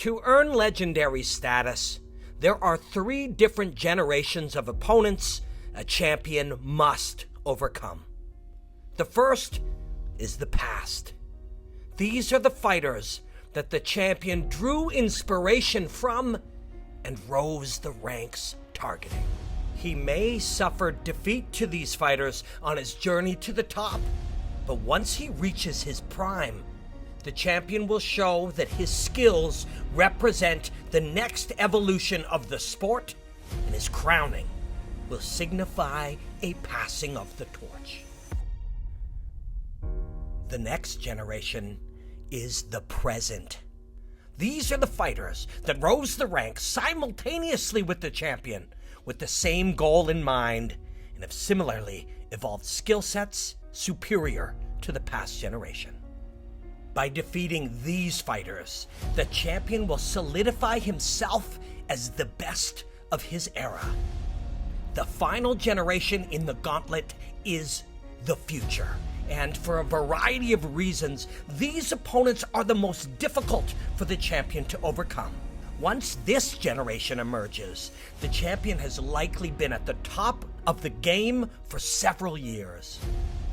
To earn legendary status, there are 3 different generations of opponents a champion must overcome. The first is the past. These are the fighters that the champion drew inspiration from and rose the ranks targeting. He may suffer defeat to these fighters on his journey to the top, but once he reaches his prime, the champion will show that his skills represent the next evolution of the sport, and his crowning will signify a passing of the torch. The next generation is the present. These are the fighters that rose the ranks simultaneously with the champion, with the same goal in mind, and have similarly evolved skill sets superior to the past generation. By defeating these fighters, the champion will solidify himself as the best of his era. The final generation in the gauntlet is the future, and for a variety of reasons, these opponents are the most difficult for the champion to overcome. Once this generation emerges, the champion has likely been at the top of the game for several years.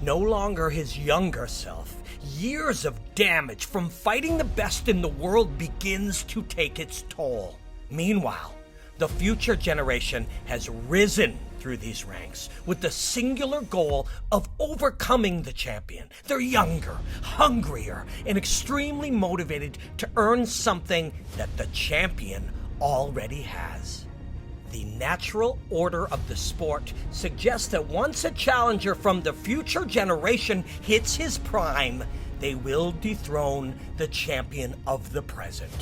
No longer his younger self, years of damage from fighting the best in the world begins to take its toll. Meanwhile, the future generation has risen through these ranks with the singular goal of overcoming the champion. They're younger, hungrier, and extremely motivated to earn something that the champion already has. The natural order of the sport suggests that once a challenger from the future generation hits his prime, they will dethrone the champion of the present.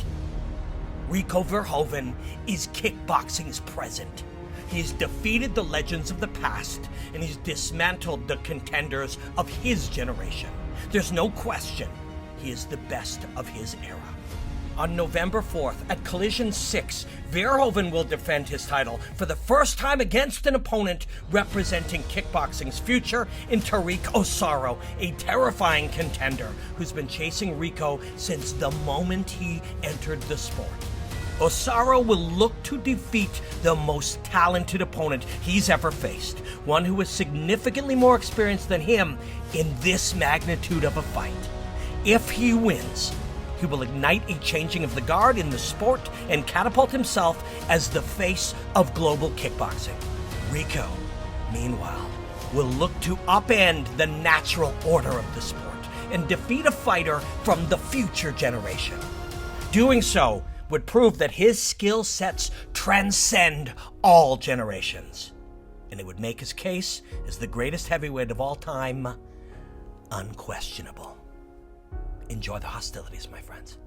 Rico Verhoeven is kickboxing's present. He's defeated the legends of the past, and he's dismantled the contenders of his generation. There's no question he is the best of his era. On November 4th, at Collision 6, Verhoeven will defend his title for the first time against an opponent representing kickboxing's future in Tariq Osaro, a terrifying contender who's been chasing Rico since the moment he entered the sport. Osaro will look to defeat the most talented opponent he's ever faced, one who is significantly more experienced than him in this magnitude of a fight. If he wins, he will ignite a changing of the guard in the sport and catapult himself as the face of global kickboxing. Rico, meanwhile, will look to upend the natural order of the sport and defeat a fighter from the future generation. Doing so would prove that his skill sets transcend all generations, and it would make his case as the greatest heavyweight of all time unquestionable. Enjoy the hostilities, my friends.